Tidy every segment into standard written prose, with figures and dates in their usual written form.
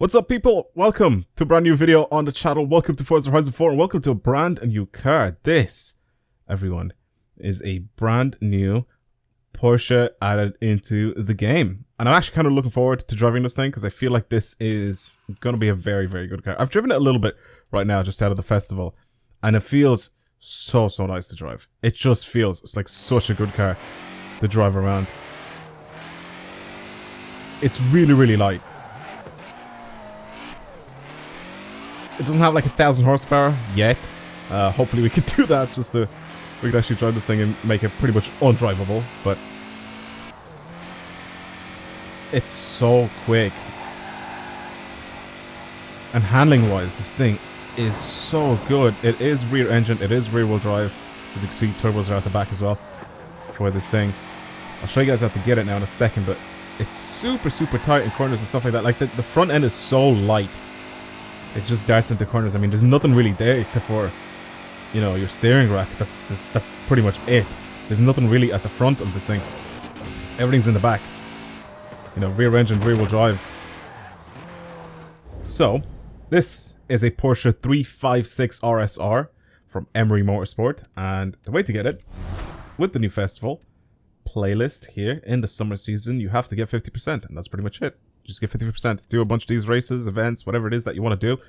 What's up, people? Welcome to a brand new video on the channel. Welcome to Forza Horizon 4 and welcome to a brand new car. This, everyone, is a brand new Porsche added into the game. And I'm actually kind of looking forward to driving this thing because I feel like this is going to be a very, very good car. I've driven it a little bit right now just out of the festival and it feels so nice to drive. It just feels, it's like such a good car to drive around. It's really light. It doesn't have like 1,000 horsepower yet. Hopefully we can do that just to we can actually drive this thing and make it pretty much undrivable. But it's so quick. And handling wise, this thing is so good. It is rear engine, it is rear wheel drive. As you can see, turbos are at the back as well for this thing. I'll show you guys how to get it now in a second, but it's super tight in corners and stuff like that. Like the front end is so light. It just darts into corners. I mean, there's nothing really there except for, you know, your steering rack. That's pretty much it. There's nothing really at the front of this thing. Everything's in the back. You know, rear engine, rear wheel drive. So, this is a Porsche 356 RSR from Emery Motorsport, and the way to get it with the new festival playlist here in the summer season, you have to get 50%, and that's pretty much it. Just get 50%. Do a bunch of these races, events, whatever it is that you want to do.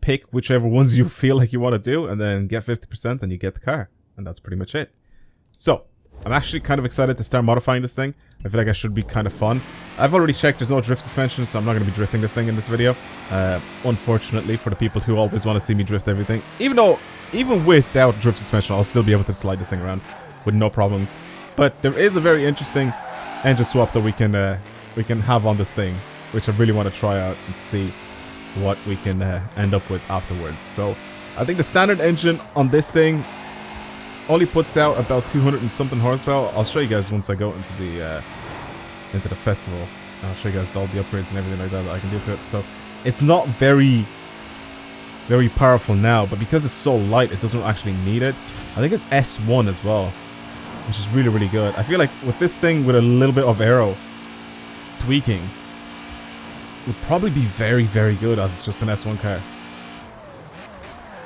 Pick whichever ones you feel like you want to do, and then get 50%, and you get the car. And that's pretty much it. So, I'm actually kind of excited to start modifying this thing. I feel like it should be kind of fun. I've already checked, there's no drift suspension, so I'm not going to be drifting this thing in this video. Unfortunately, for the people who always want to see me drift everything. Even without drift suspension, I'll still be able to slide this thing around with no problems. But there is a very interesting engine swap that we can have on this thing, which I really want to try out and see what we can end up with afterwards. So I think the standard engine on this thing only puts out about 200 and something horsepower. I'll show you guys once I go into the festival. I'll show you guys all the upgrades and everything like that I can do to it. So it's not very powerful now, but because it's so light, it doesn't actually need it. I think it's S1 as well, which is really good. I feel like with this thing, with a little bit of aero tweaking, would probably be very good as it's just an S1 car.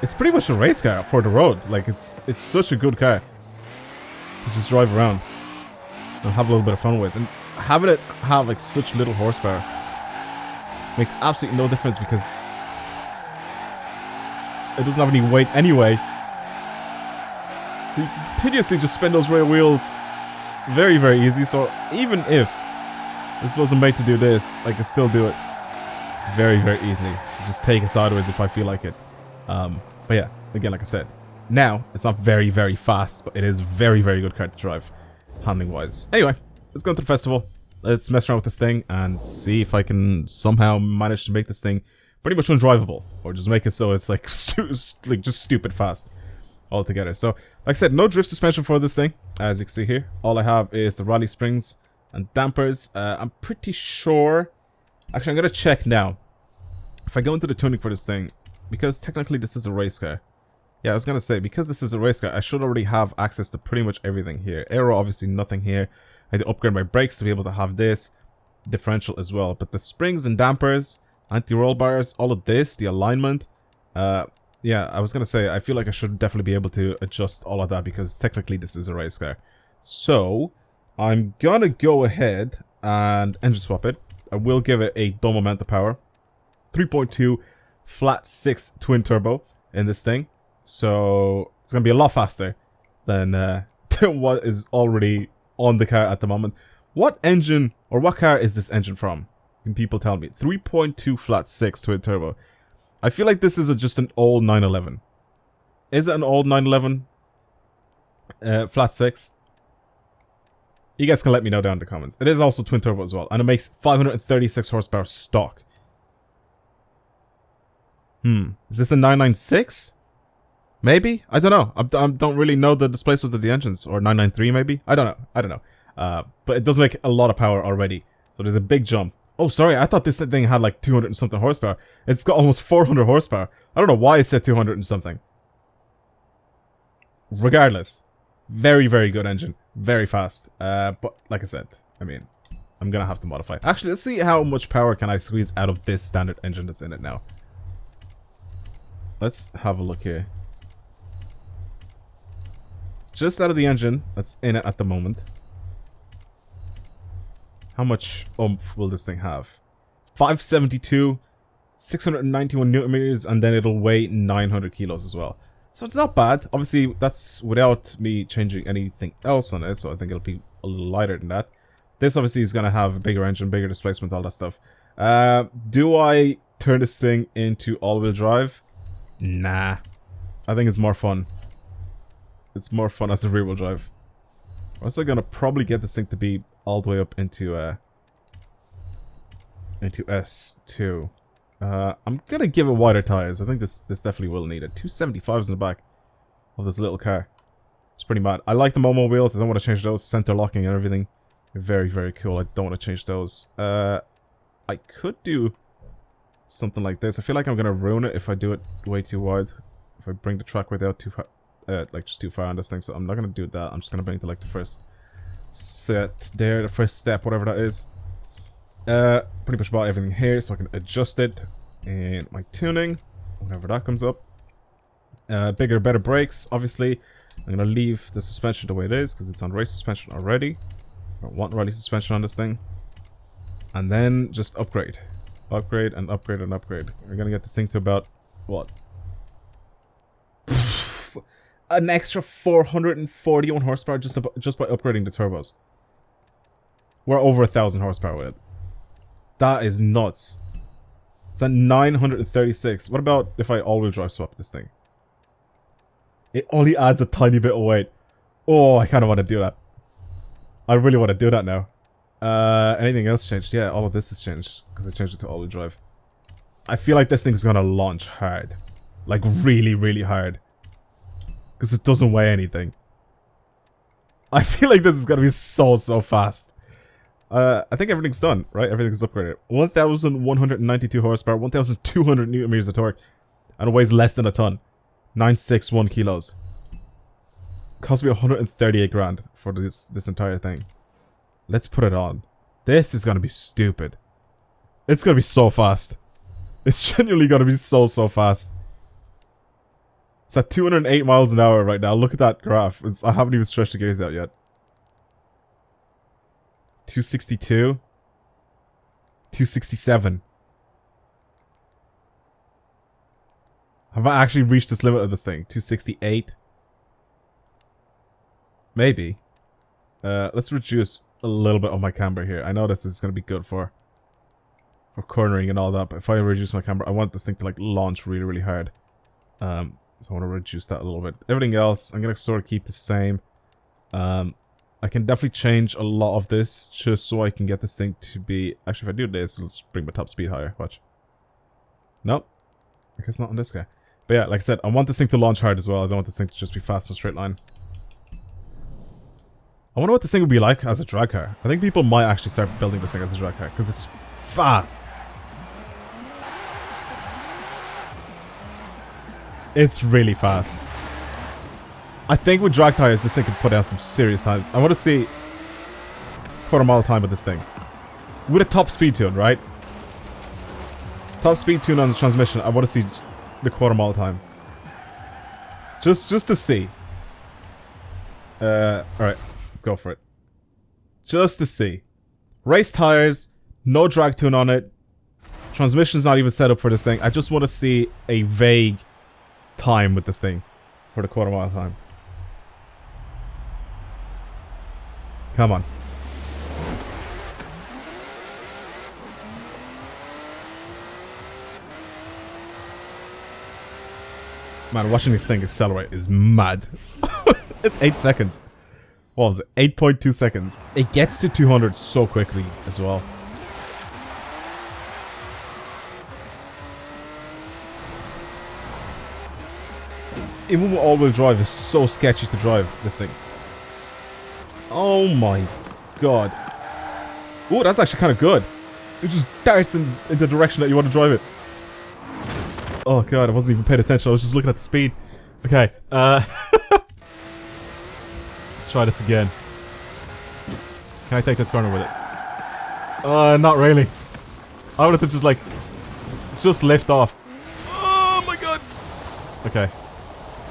It's pretty much a race car for the road. Like it's such a good car to just drive around and have a little bit of fun with. And having it have like such little horsepower makes absolutely no difference because it doesn't have any weight anyway. So you can continuously just spin those rear wheels very easy. So even if this wasn't made to do this, I can still do it very easy. Just take it sideways if I feel like it. But yeah, again, like I said, now it's not very fast, but it is very good car to drive, handling wise. Anyway, let's go into the festival. Let's mess around with this thing and see if I can somehow manage to make this thing pretty much undrivable, or just make it so it's like just stupid fast altogether. So, like I said, no drift suspension for this thing, as you can see here. All I have is the rally springs and dampers. I'm pretty sure. Actually, I'm gonna check now. If I go into the tuning for this thing, because technically this is a race car. Yeah, I was gonna say, because this is a race car, I should already have access to pretty much everything here. Aero, obviously nothing here. I had to upgrade my brakes to be able to have this. Differential as well. But the springs and dampers, anti-roll bars, all of this, the alignment. Yeah, I was gonna say, I feel like I should definitely be able to adjust all of that because technically this is a race car. So, I'm gonna go ahead and engine swap it. I will give it a dumb amount of power. 3.2 flat 6 twin turbo in this thing. So it's going to be a lot faster than what is already on the car at the moment. What engine or what car is this engine from? Can people tell me? 3.2 flat 6 twin turbo. I feel like this is just an old 911. Is it an old 911 flat 6? You guys can let me know down in the comments. It is also twin turbo as well, and it makes 536 horsepower stock. Is this a 996? Maybe? I don't know. I don't really know the displacements of the engines, or 993 maybe? I don't know. But it does make a lot of power already, so there's a big jump. Oh, sorry, I thought this thing had like 200 and something horsepower. It's got almost 400 horsepower. I don't know why it said 200 and something. Regardless, very good engine. Very fast. But like I said, I mean, I'm gonna have to modify it. Actually, let's see how much power can I squeeze out of this standard engine that's in it now. Let's have a look here. Just out of the engine that's in it at the moment. How much oomph will this thing have? 572, 691 newton meters, and then it'll weigh 900 kilos as well. So it's not bad. Obviously, that's without me changing anything else on it, so I think it'll be a little lighter than that. This obviously is going to have a bigger engine, bigger displacement, all that stuff. Do I turn this thing into all-wheel drive? Nah. I think it's more fun. It's more fun as a rear-wheel drive. I'm also going to probably get this thing to be all the way up into S2. I'm gonna give it wider tires. I think this definitely will need it. 275s in the back of this little car. It's pretty mad. I like the Momo wheels. I don't want to change those. Center locking and everything. Very, very cool. I don't want to change those. I could do something like this. I feel like I'm gonna ruin it if I do it way too wide. If I bring the track width out too far, like just too far on this thing. So I'm not gonna do that. I'm just gonna bring it to like the first set there, the first step, whatever that is. Pretty much about everything here, so I can adjust it in my tuning whenever that comes up. Bigger, better brakes, obviously. I'm gonna leave the suspension the way it is because it's on race suspension already. I don't want rally suspension on this thing. And then just upgrade. Upgrade and upgrade and upgrade. We're gonna get this thing to about, what? An extra 441 horsepower just by upgrading the turbos. We're over 1,000 horsepower with it. That is nuts. It's at 936. What about if I all-wheel drive swap this thing? It only adds a tiny bit of weight. Oh, I kind of want to do that. I really want to do that now. Anything else changed? Yeah, all of this has changed because I changed it to all-wheel drive. I feel like this thing's gonna launch hard. Like really, really hard. Because it doesn't weigh anything. I feel like this is gonna be so fast. I think everything's done, right? Everything's upgraded. 1,192 horsepower, 1,200 newton meters of torque, and it weighs less than a ton. 961 kilos. It cost me 138 grand for this entire thing. Let's put it on. This is gonna be stupid. It's gonna be so fast. It's genuinely gonna be so fast. It's at 208 miles an hour right now. Look at that graph. I haven't even stretched the gears out yet. 262. 267. Have I actually reached this limit of this thing? 268? Maybe. Let's reduce a little bit of my camber here. I know this is going to be good for cornering and all that, but if I reduce my camber, I want this thing to like launch really, really hard. So I want to reduce that a little bit. Everything else, I'm going to sort of keep the same. I can definitely change a lot of this just so I can get this thing to be... Actually, if I do this, let's bring my top speed higher. Watch. Nope. I guess not on this guy. But yeah, like I said, I want this thing to launch hard as well. I don't want this thing to just be fast and straight line. I wonder what this thing would be like as a drag car. I think people might actually start building this thing as a drag car because it's fast. It's really fast. I think with drag tires, this thing can put out some serious times. I want to see quarter-mile time with this thing. With a top speed tune, right? Top speed tune on the transmission. I want to see the quarter-mile time. Just to see. Alright. Let's go for it. Just to see. Race tires. No drag tune on it. Transmission's not even set up for this thing. I just want to see a vague time with this thing. For the quarter-mile time. Come on. Man, watching this thing accelerate is mad. It's 8 seconds. What was it? 8.2 seconds. It gets to 200 so quickly as well. Even with all-wheel drive, it's so sketchy to drive this thing. Oh my god. Oh, that's actually kind of good. It just darts in the direction that you want to drive it. Oh god, I wasn't even paying attention. I was just looking at the speed. Okay, let's try this again. Can I take this corner with it? Not really. I wanted to just like, just lift off. Oh my god. Okay.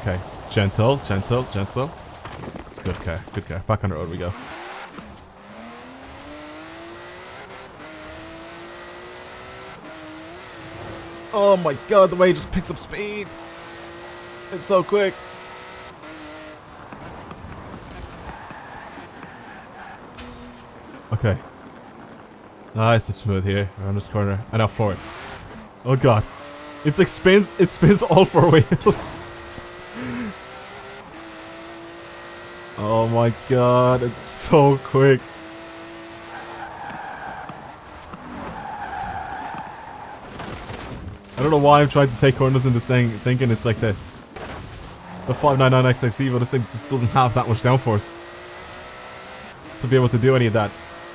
Okay. Gentle, gentle, gentle. It's good car, good car. Back on the road we go. Oh my god, the way he just picks up speed. It's so quick. Okay. Nice and smooth here around this corner. And now forward. Oh god. It's like spins, it spins all four wheels. Oh my god, it's so quick. I don't know why I'm trying to take corners in this thing, thinking it's like the 599XXE, but this thing just doesn't have that much downforce to be able to do any of that.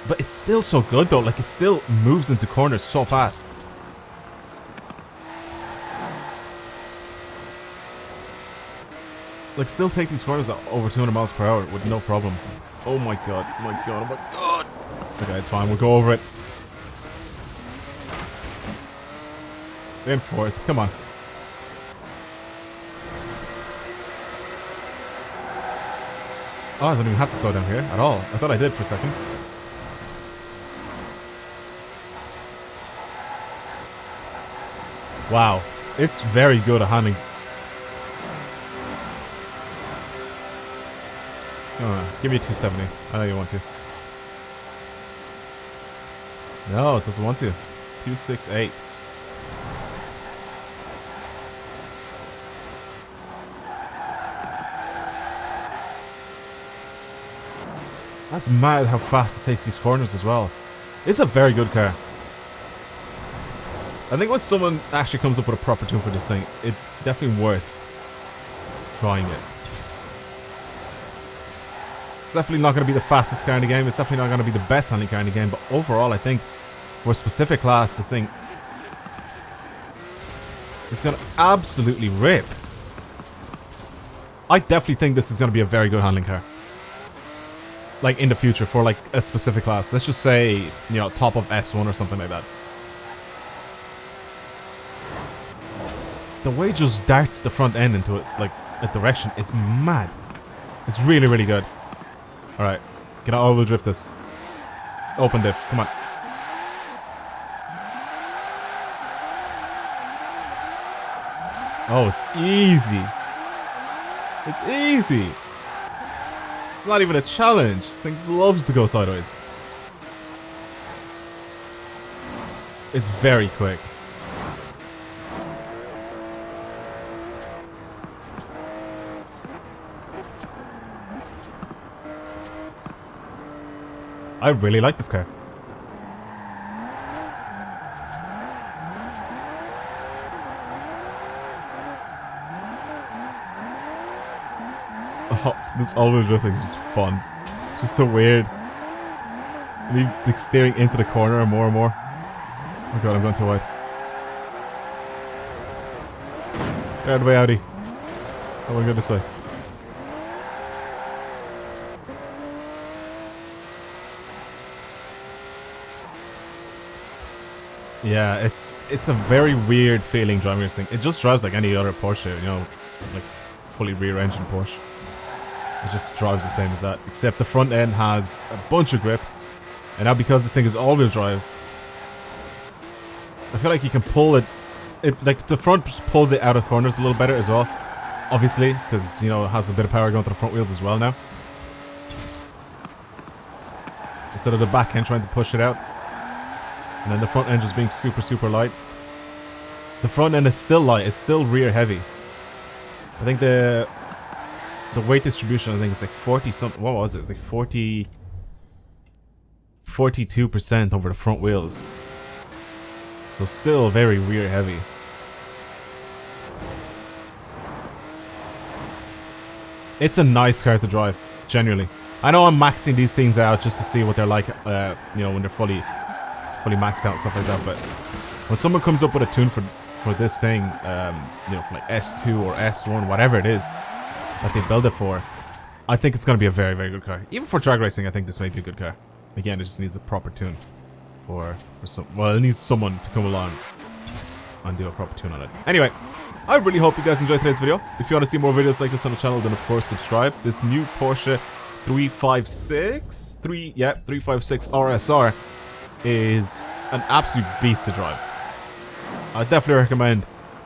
But it's still so good though, like it still moves into corners so fast. Like still take these corners at over 200 miles per hour with no problem. Oh my god, oh my god, oh my god. Okay, it's fine, we'll go over it. In for it, come on. Oh, I don't even have to slow down here at all. I thought I did for a second. Wow, it's very good at handling. Oh, give me a 270. I know you want to. No, it doesn't want to. 268. That's mad how fast it takes these corners as well. It's a very good car. I think when someone actually comes up with a proper tune for this thing, it's definitely worth trying it. It's definitely not going to be the fastest car in the game. It's definitely not going to be the best handling car in the game. But overall, I think for a specific class, the thing is going to absolutely rip. I definitely think this is going to be a very good handling car. Like in the future for like a specific class. Let's just say, you know, top of S1 or something like that. The way it just darts the front end into it, like a direction, is mad. It's really, really good. Alright, can I all-wheel drift this? Open diff, come on. Oh, it's easy. It's easy. It's not even a challenge. This thing loves to go sideways. It's very quick. I really like this car. Oh, this all-wheel drifting is just fun. It's just so weird. Me like steering into the corner more and more. Oh god, I'm going too wide. Get out of the way, Audi. I want to go this way. Yeah, it's a very weird feeling driving this thing. It just drives like any other Porsche, you know, like fully rear-engine Porsche. It just drives the same as that, except the front end has a bunch of grip, and now because this thing is all-wheel drive, I feel like you can pull it. Like the front just pulls it out of corners a little better as well, obviously, because you know it has a bit of power going to the front wheels as well now, instead of the back end trying to push it out. And then the front end just being super, super light. The front end is still light. It's still rear heavy. I think the weight distribution, I think it's like 40 something. What was it? It's like 42% over the front wheels. So still very rear heavy. It's a nice car to drive, genuinely. I know I'm maxing these things out just to see what they're like, you know, when they're fully maxed out and stuff like that, but when someone comes up with a tune for this thing, you know, for like S2 or S1, whatever it is that they build it for, I think it's going to be a very, very good car. Even for drag racing, I think this may be a good car. Again, it just needs a proper tune. for some. Well, it needs someone to come along and do a proper tune on it. Anyway, I really hope you guys enjoyed today's video. If you want to see more videos like this on the channel, then of course subscribe. This new Porsche 356 RSR is an absolute beast to drive. I definitely recommend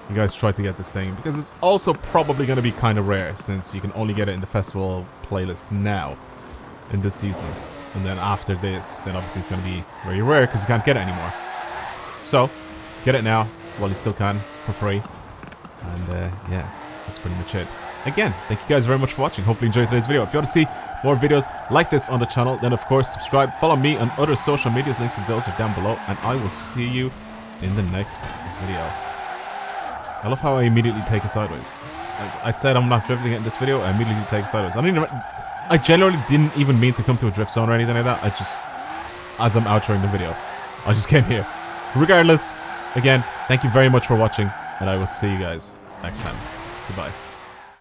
you guys try to get this thing, because it's also probably going to be kind of rare, since you can only get it in the festival playlist now in this season. And then after this, then obviously it's going to be very rare because you can't get it anymore. So get it now while you still can, for free. And yeah, that's pretty much it. Again, thank you guys very much for watching. Hopefully you enjoyed today's video. If you want to see more videos like this on the channel, then of course subscribe. Follow me on other social medias. Links and those are down below. And I will see you in the next video. I love how I immediately take it sideways. Like I said, I'm not drifting it in this video. I immediately take it sideways. I generally didn't even mean to come to a drift zone or anything like that. I just, as I'm outroing the video, I just came here. Regardless, again, thank you very much for watching. And I will see you guys next time. Goodbye.